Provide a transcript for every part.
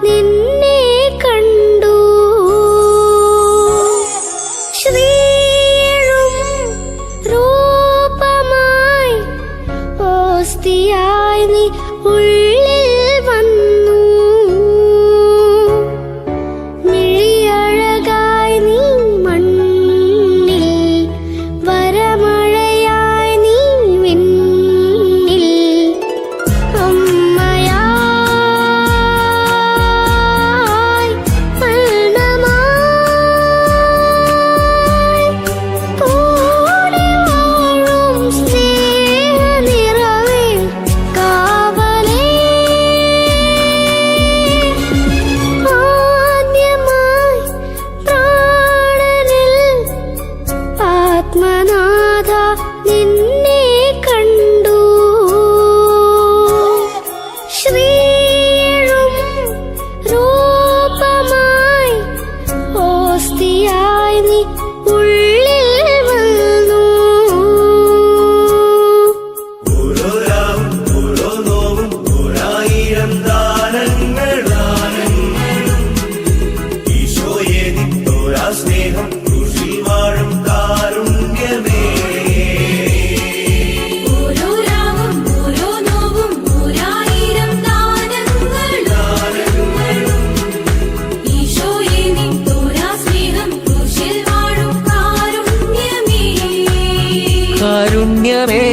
നിന്നെ കണ്ടു. ശ്രീഴും രൂപമായി ഓസ്തിയായി നീ ഉള്ളിൽ വന്നു. മിഴിയഴകായി നീ മണ്ണിൽ, വരമഴയായി നീ വിണ്ണിൽ. അമ്മയായി മരണമായി കൂടെ വാഴും സ്നേഹനിറവേ കാവലേ. ആദ്യമായി പ്രാണനിൽ ആത്മനാഥ നിന്നെ കണ്ടു. ശ്രീഴും രൂപമായി ഓസ്തിയായി നീ ഉള്ളിൽ വന്നു. ഓരോ രാവും ഓരോ നോവും ഓരായിരം ദാനങ്ങളും ഈശോയെ നിത്തോരാ സ്നേഹം ക്രൂശിൽ വാഴും കാരുണ്യമേ. ഓരോ രാവും ഓരോ നോവും ഓരായിരം ദാനങ്ങളും ഈശോയെ നിൻ തോരാ സ്നേഹം ക്രൂശിൽ വാഴും കാരുണ്യമേ. കാരുണ്യമേ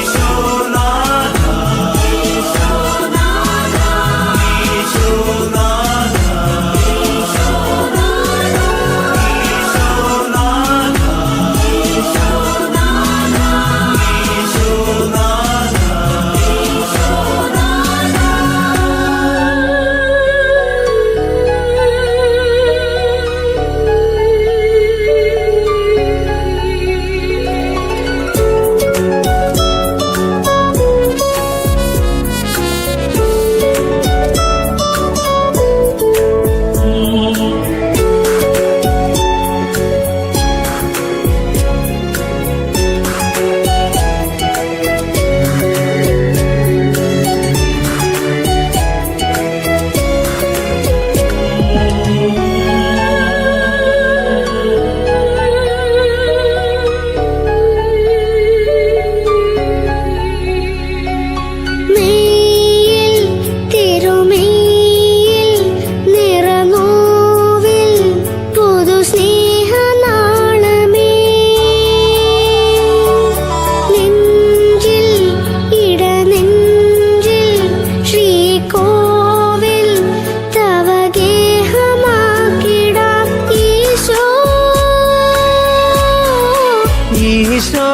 ഈശോനാഥ മെയ്യിൽ തിരുമെയ്യിൽ നിറനോവിൽ പുതു സ്നേഹനാളമേ. നെഞ്ചിൽ ഇടനെഞ്ചിൽ ശ്രീകോവിൽ തവ ഗേഹമാക്കിടാം ഈശോ. ഈശോ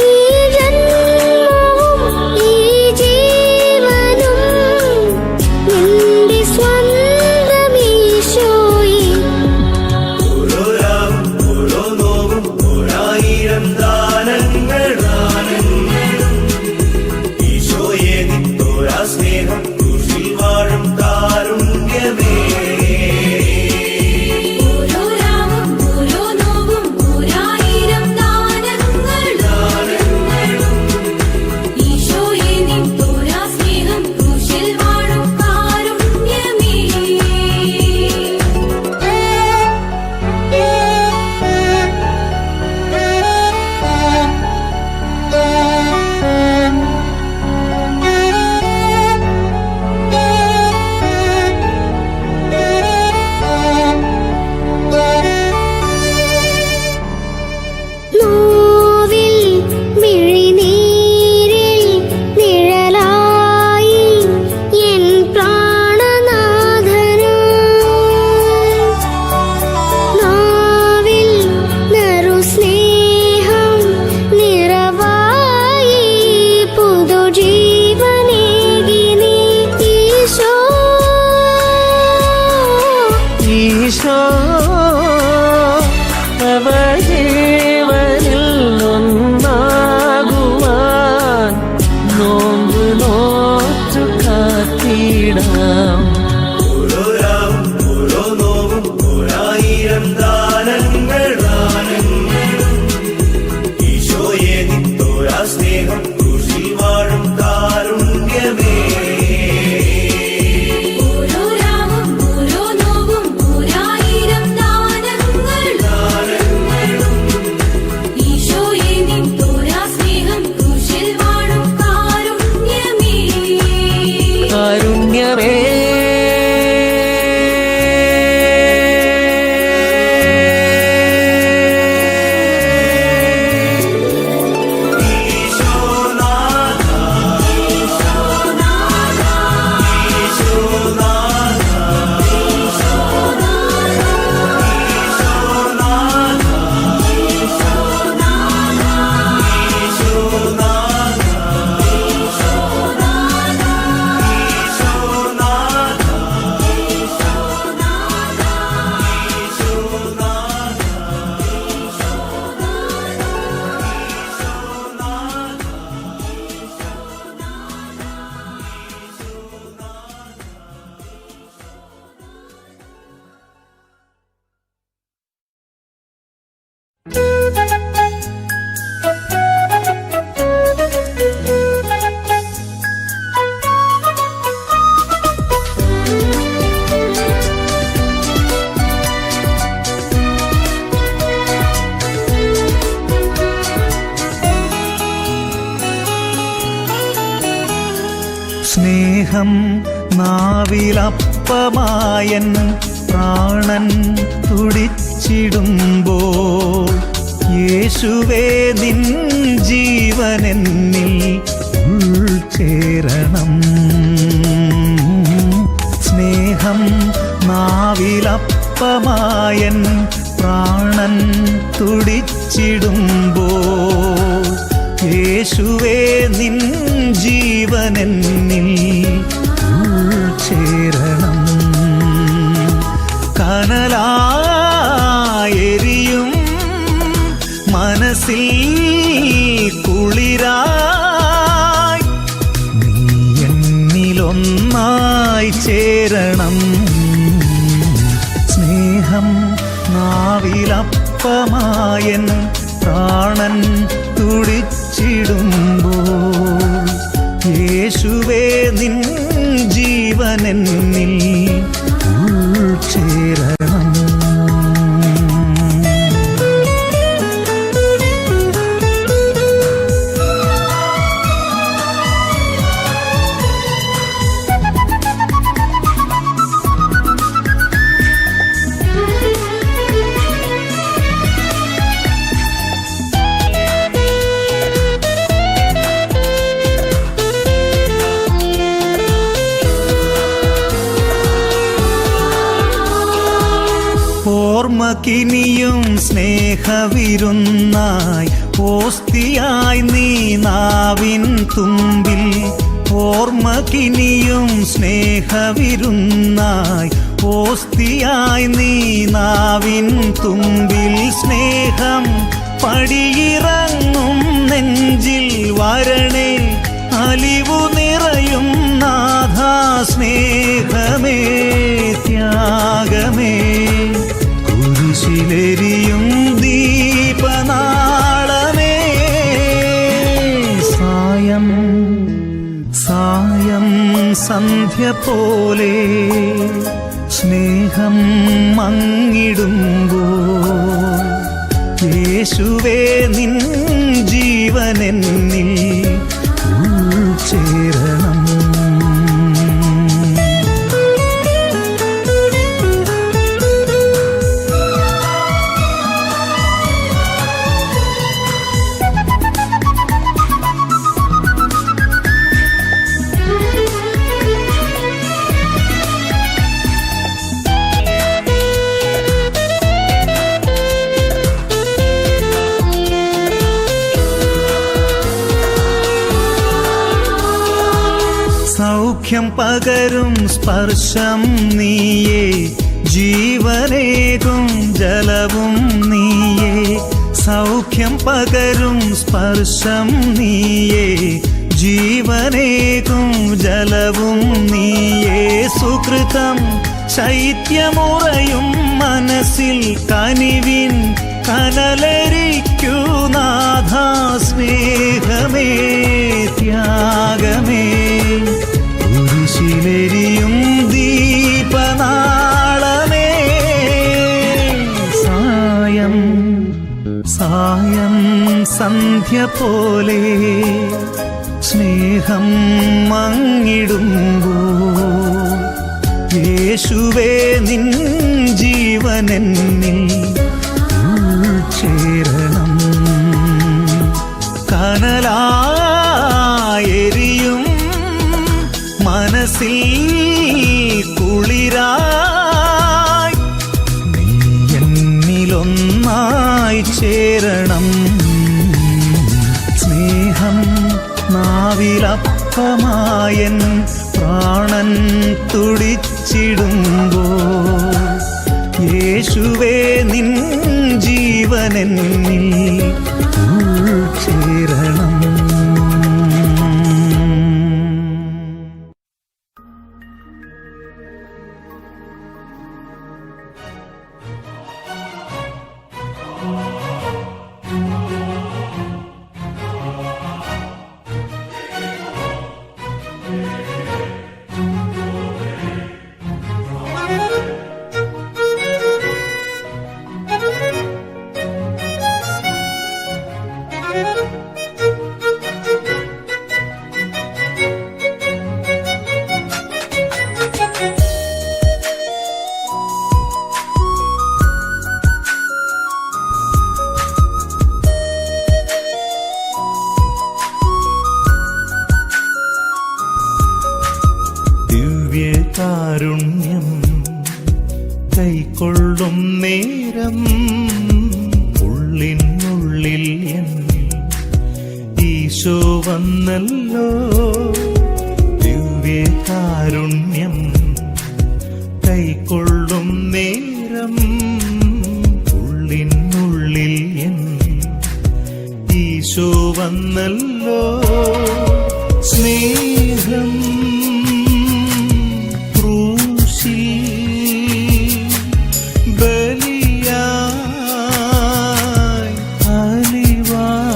ഈ ജന്മവും ഈ ജീവനും നിന്റെ സ്വന്തം ഈശോയേ. ഓരോ രാവും ഓരോ നോവും ഓരായിരം ദാനങ്ങളും ഈശോയെ നിത്തോരാ സ്നേഹം ക്രൂശിൽ വാഴും കാരുണ്യമേ. ഓരോ രാവും ഓരോ നോവും ഓരായിരം ദാനങ്ങളും ഈശോയെ നിൻ തോരാ സ്നേഹം ക്രൂശിൽ വാഴും കാരുണ്യമേ. നോവിൽ മിഴിനീരിൽ നിഴലായി എൻ പ്രാണനാഥനായി. നാവിൽ നറുസ്നേഹം നിറവായി പുതുജീവനേകി നീ ഈശോ. ഈശോ തവ ജീവനിൽ ഒന്നാകുവാൻ നോമ്പ് നോറ്റു കാത്തിടാം. ഓരോ രാവും ഓരോ നോവും ഓരായിരം ദാനങ്ങളും സ്നേഹം നാവിലപ്പമായൻ പ്രാണൻ തുടിച്ചിടുമ്പോൾ യേശുവേ നിൻ ജീവനെന്നിൽ ഉൾച്ചേരണം. സ്നേഹം നാവിലപ്പമായൻ പ്രാണൻ തുടിച്ചിടുമ്പോൾ യേശുവേ നിൻ ജീവനെന്നിൽ ഉൾച്ചേരണം. കനലായെരിയും മനസ്സിൽ കുളിരായി നീ എന്നിലൊന്നായി ചേരണം. സ്നേഹം നാവിലപ്പമായൻ പ്രാണൻ തുടിച്ചിടുമ്പോൾ യേശുവേ നിൻ ജീവനെന്നിൽ ഉൾച്ചേരണം. ഓർമ്മക്കിനിയും സ്നേഹവിരുന്നായി ഓസ്തിയായി നീ നാവിൻ തുമ്പിൽ. ഓർമ്മക്കിനിയും സ്നേഹവിരുന്നായി ഓസ്തിയായി നീ നാവിൻ തുമ്പിൽ. സ്നേഹം പടിയിറങ്ങും നെഞ്ചിൽ വരണേ അലിവു നിറയും നാഥാ. സ്നേഹമേ ത്യാഗമേ കുരിശിലെരിയും ദീപനാളമേ. സായം സായം സന്ധ്യ പോലെ സ്നേഹം മങ്ങിടുമ്പോൾ യേശുവേ നിൻ ജീവനെന്നിൽ ഉൾച്ചേരണം. സൗഖ്യം പകരും സ്പർശം നീയേ, ജീവനേകും ജലവും നീയേ. സൗഖ്യം പകരും സ്പർശം നീയേ, ജീവനേകും ജലവും നീയേ. സുകൃതം ശൈത്യമുറയും മനസ്സിൽ കനിവിൻ കനലരിക്കൂ നാഥാ. സ്നേഹമേ ത്യാഗമേ കുരിശിലെരിയും ദീപനാളമേ. സായം സായം സന്ധ്യ പോലെ സ്നേഹം മങ്ങിടുമ്പോൾ യേശുവേ നിൻ ജീവനെന്നിൽ ഉൾച്ചേരണം. കനലായെരിയും മനസ്സിൽ കുളിരായി നീ എന്നിലൊന്നായി ചേരണം. സ്നേഹം നാവിലപ്പമായൻ പ്രാണൻ തുടിച്ചിടുമ്പോൾ യേശുവേ നിൻ ജീവനെന്നിൽ ഉൾച്ചേരണം. നേരം ഉള്ളിനുള്ളിൽ എന്നിൽ ഈശോ വന്നല്ലോ. ദിവ്യകാരുണ്യം കൈക്കൊള്ളും നേരം ഉള്ളിനുള്ളിൽ എന്നിൽ ഈശോ വന്നല്ലോ. സ്നേഹം ക്രൂശിൽ ബലിയായി അലിവായി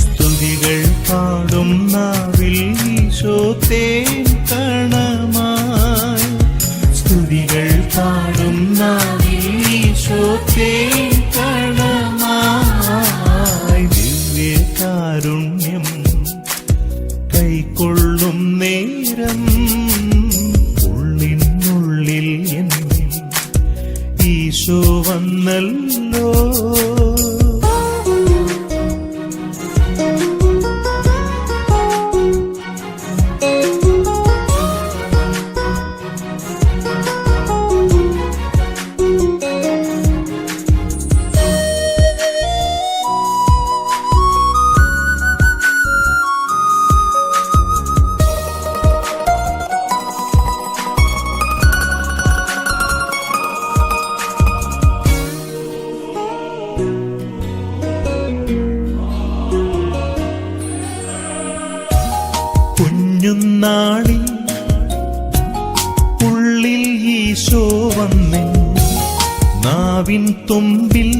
സ്തുതികൾ പാടും നാവിൽ ഈശോ തേൻ കണമായി. സ്തുതികൾ പാടും നാവിൽ ഈശോ തേൻ കണമായി. ദിവ്യകാരുണ്യം കൈക്കൊള്ളും നേരം ഉള്ളിനുള്ളിൽ എന്നിൽ ഈശോ വന്നല്ലോ. കുഞ്ഞുനാളിൽ ഉള്ളിൽ ഈശോ വന്നൻ നാവിൻ തുമ്പിൽ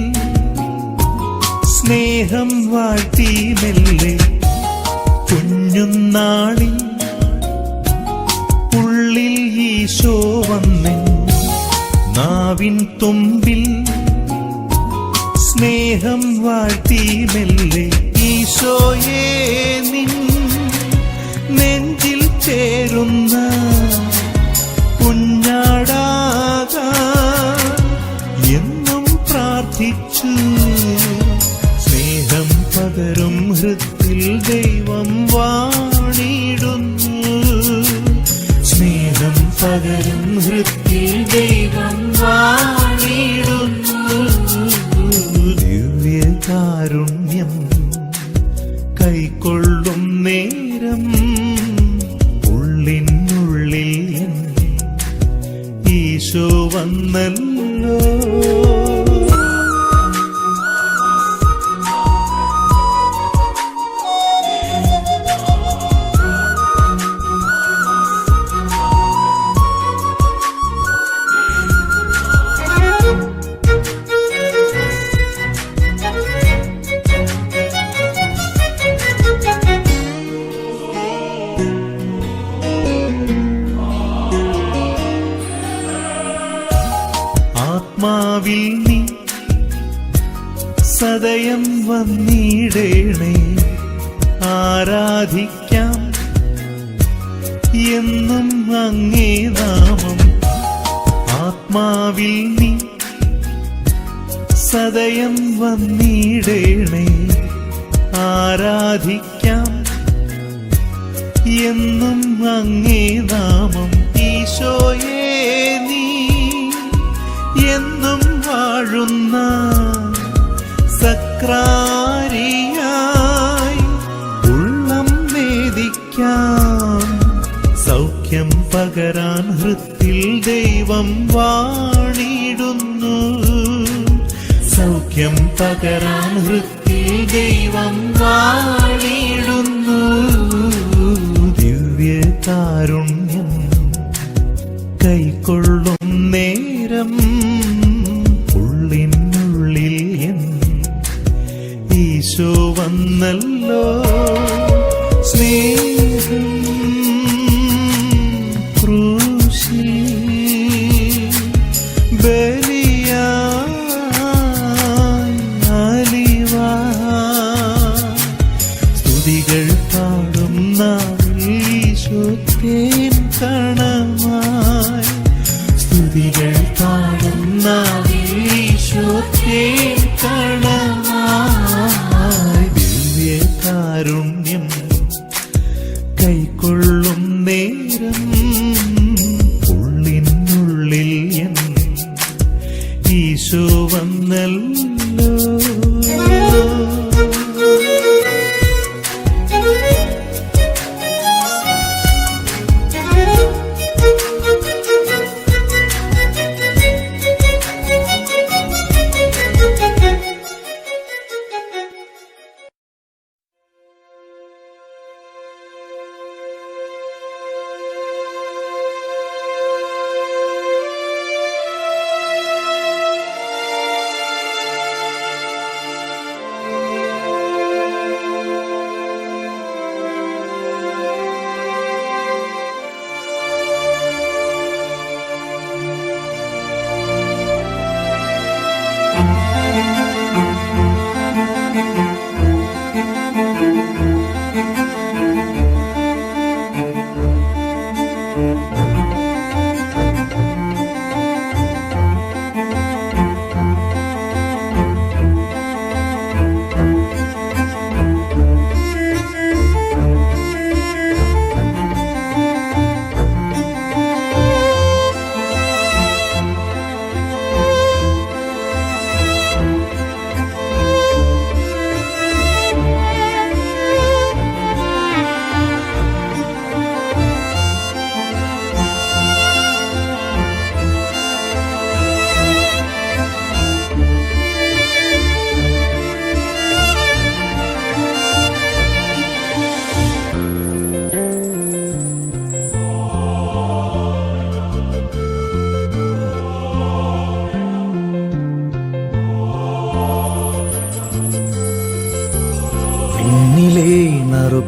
സ്നേഹം വാഴ്ത്തി മെല്ലെ. കുഞ്ഞുനാളിൽ ഉള്ളിൽ ഈശോ വന്നൻ നാവിൻ തുമ്പിൽ സ്നേഹം വാഴ്ത്തി മെല്ലെ. ഈശോയേ നിൻ നെഞ്ചിൽ ചേരുന്ന കുഞ്ഞാടാകാൻ എന്നും പ്രാർത്ഥിച്ചു. സ്നേഹം പകരും ഹൃത്തിൽ ദൈവം വാണിടുന്നു. സ്നേഹം പകരും ഹൃത്തിൽ ദൈവം വാണിടുന്നു. ദിവ്യകാരുണ്യം കൈക്കൊള്ളും നേരം ഉള്ളിനുള്ളിൽ എന്നിൽ ഈശോ വന്നല്ലോ. ആത്മാവിൽ നീ സദയം വന്നിടേണേ. ആരാധിക്കാം എന്നും അങ്ങേ നാമം. ആത്മാവിൽ നീ സദയം വന്നിടേണേ. ആരാധിക്കാം എന്നും അങ്ങേ നാമം. ഈശോയേ നീ എന്നും വാഴുന്ന സക്രാരിയായി ഉള്ളം വേദിക്കാം. സൗഖ്യം പകരാൻ ഹൃത്തിൽ ദൈവം വാണിടുന്നു. സൗഖ്യം പകരാൻ ഹൃത്തിൽ ദൈവം വാണിടുന്നു. ദിവ്യകാരുണ്യം കൈക്കൊള്ളും നേരം ഉള്ളിനുള്ളിൽ എന്നിൽ ഈശോ വന്നല്ലോ. സ്നേഹം ക്രൂശിൽ ബലിയായി അലിവായി സ്തുതികൾ പാടും നാവിൽ ഈശോ തേൻ കണമായി. സ്തുതികൾ പാടും നാവിൽ ഈശോ തേൻ കണമായി. ദിവ്യകാരുണ്യം കൈക്കൊള്ളും നേരം ഉള്ളിനുള്ളിൽ എന്നിൽ ഈശോ വന്നല്ലോ.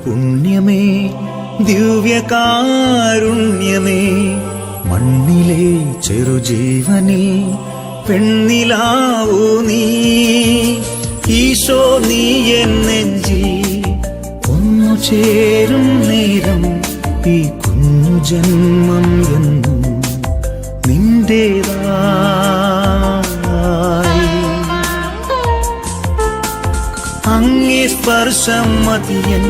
പുണ്യമേ ദിവ്യകാരുണ്യമേ മണ്ണിലെ ചെറുജീവനിൽ പെണ്ണിലാവൂ നീ ഈശോ നീ എൻ നെഞ്ചിൽ ഒന്നു ചേരും നേരം ഈ കുഞ്ഞു ജന്മം എന്നും നിന്റേതായി അങ്ങേ സ്പർശം മതിയൻ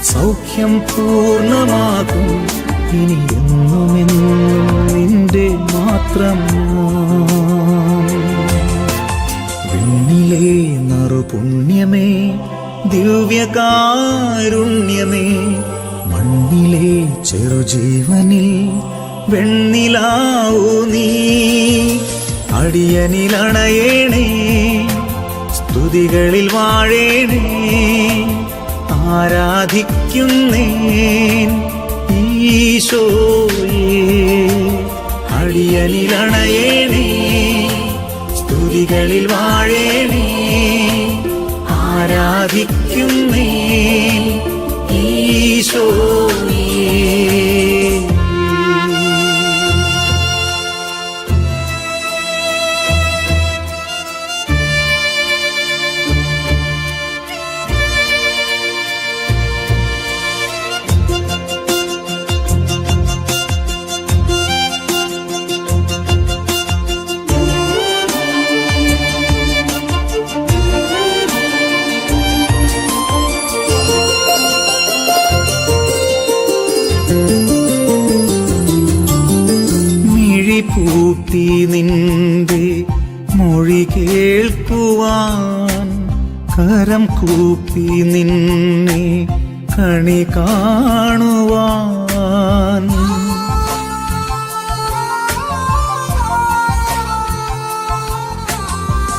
സൗഖ്യം പൂർണ്ണമാകും ഇനി എന്നുമെന്നും നിന്റെ മാത്രം വിണ്ണിലെ നറുപുണ്യമേ ദിവ്യകാരുണ്യമേ മണ്ണിലെ ചെറുജീവനിൽ വെണ്ണിലാവൂ നീ അടിയനിലണയേണേ സ്തുതികളിൽ വാഴേണേ ആരാധിക്കുന്നേൻ ഈശോയേ അടിയനിലണയേണേ സ്തുതികളിൽ വാഴേണേ ആരാധിക്കുന്നേൻ ഈശോയേ. പൂട്ടി നിന്റെ മൊഴി കേൾക്കുവാൻ കരം കൂപ്പി നിന്നെ കണി കാണുവാൻ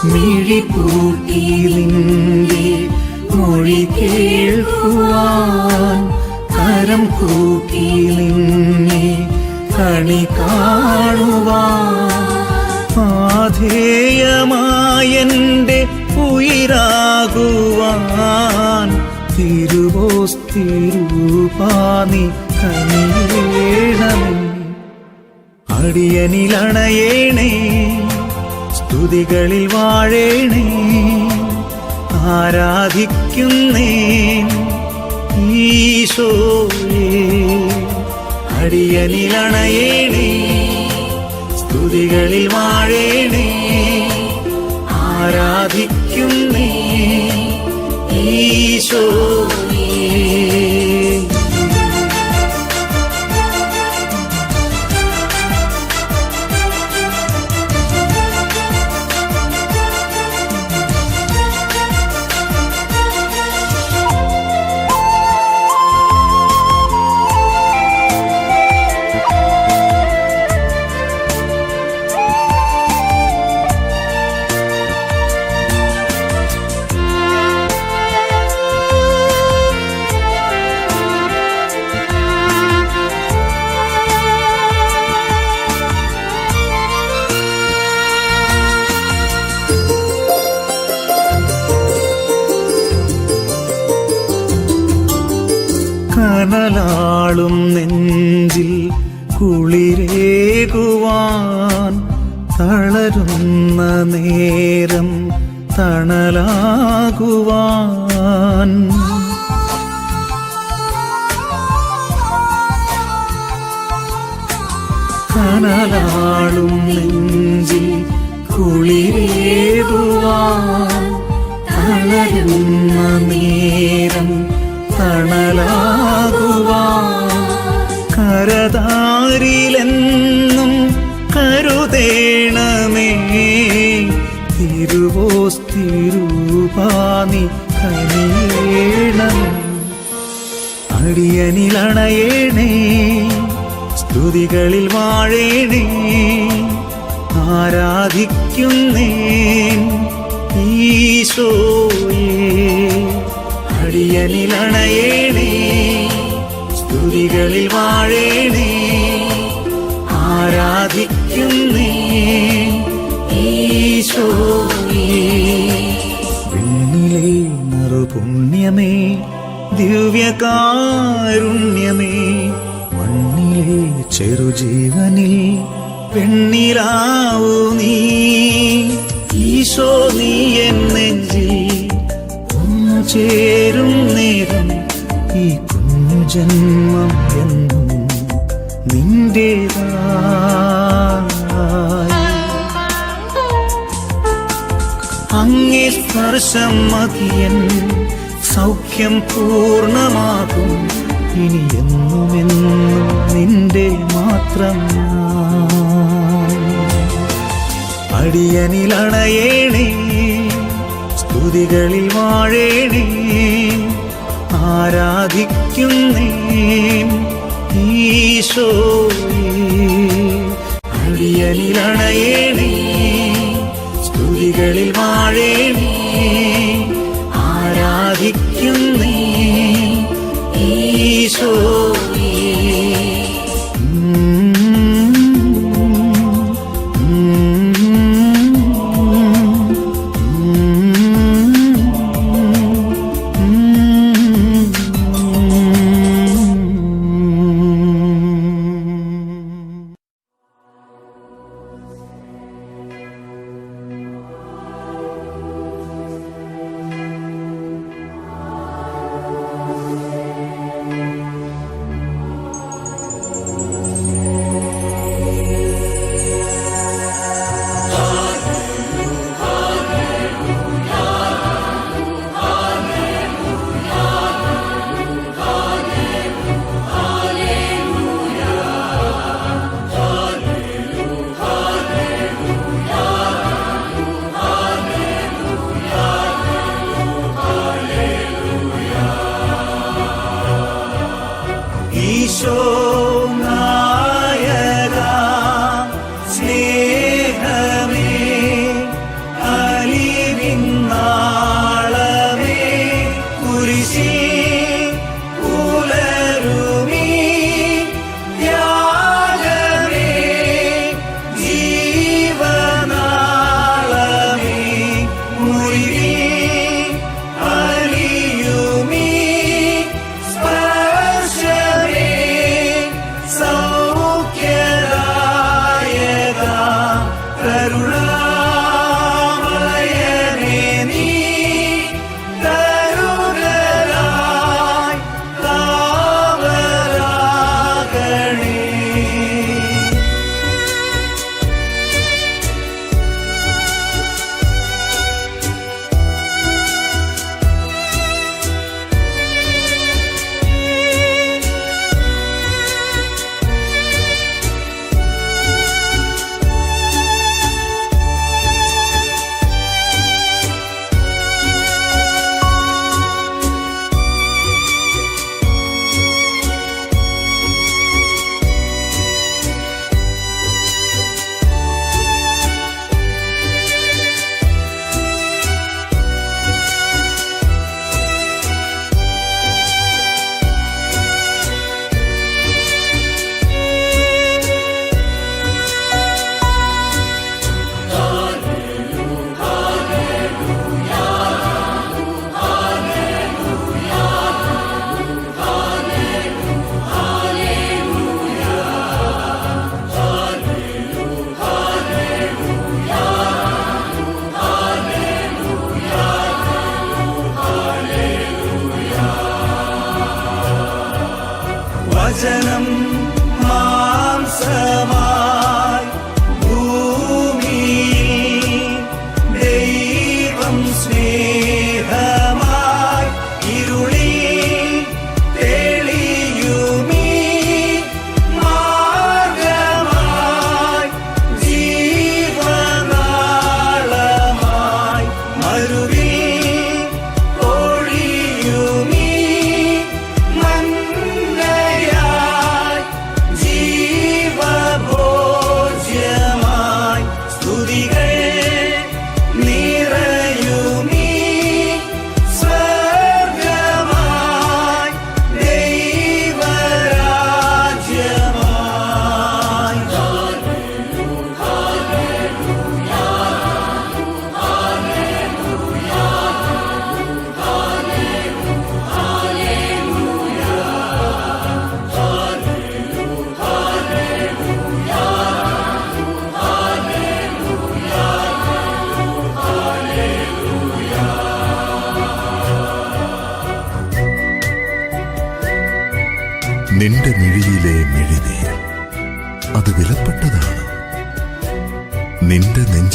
മിഴി പൂട്ടി നിന്റെ മൊഴി കേൾക്കുവാൻ കരം കൂപ്പി നിന്നെ കണി കാണുവാധേയമായെന്റെ ഉയിരാകുവാൻ തിരുവോസ്തിരൂപാനി കനിയേണമേ അടിയനിലണയേണേ സ്തുതികളിൽ വാഴേണേ ആരാധിക്കുന്നേൻ ഈശോയേ അടിയനിലണയേണേ സ്തുതികളിൽ വാഴേണേ ആരാധിക്കുന്നേ ഈശോയേ. കനലാളും നെഞ്ചിൽ കുളിരേകുവാൻ തളരുന്ന നേരം തണലാകുവാൻ കനലാളും നെഞ്ചിൽ കുളിരേകുവാൻ തളരുന്ന നേരം തണലാകുവാൻ കരതാരിലെന്നും കരുതേണമേ തിരുവോസ്തിരൂപാനി കനിയേണമേ അടിയനിലണയേണേ സ്തുതികളിൽ വാഴേണേ ആരാധിക്കുന്നേൻ ഈശോയേ അടിയനിലണയേണേ സ്തുതികളിൽ വാഴേണേ ആരാധിക്കുന്നേൻ ഈശോയേ വിണ്ണിലെ നറുപുണ്യമേ ദിവ്യകാരുണ്യമേ മണ്ണിലെ ചെറുജീവനിൽ വെണ്ണിലാവൂ നീ ഈശോ നീ എൻ നെഞ്ചിൽ ഒന്നു ചേരും നേരം ഈ കുഞ്ഞു ജന്മം എന്നും നിന്റേതായി അങ്ങേ സ്പർശം മതിയൻ സൗഖ്യം പൂർണ്ണമാകും ഇനി എന്നുമെന്നും നിന്റെ മാത്രം അടിയനിലണയേണേ സ്തുതികളിൽ വാഴേണേ ആരാധിക്കുന്നേൻ ഈശോയേ അടിയനിലണയേണേ സ്തുതികളിൽ വാഴേണേ ആരാധിക്കുന്നേൻ ഈശോയേ ഈശോ നായക സ്നേഹമേ അലിവിൻ നാളമേ കുരിശിൽ ഉലരുമീ ത്യാഗമേ ജീവനാളമേ മുറിവിൽ അലിയുമീ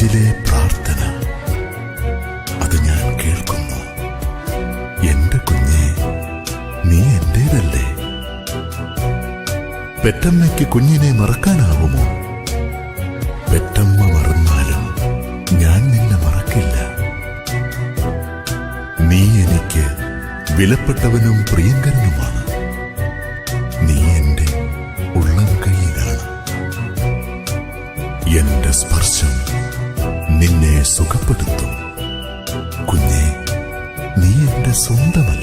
നെഞ്ചിലെ പ്രാർത്ഥന അത് ഞാൻ കേൾക്കുന്നു. എന്റെ കുഞ്ഞെ, നീ എന്റേതല്ലേ? പെറ്റമ്മയ്ക്ക് കുഞ്ഞിനെ മറക്കാനാവുമോ? പെറ്റമ്മ മറന്നാലും ഞാൻ നിന്നെ മറക്കില്ല. നീ എനിക്ക് വിലപ്പെട്ടവനും പ്രിയങ്കരനുമാണ്. നീ എന്റെ ഉള്ളം കൈയിലാണ്. എന്റെ സ്പർശം നിന്നെ സുഖപ്പെടുത്തും. കുഞ്ഞെ, നീ എന്റെ സ്വന്തമല്ല.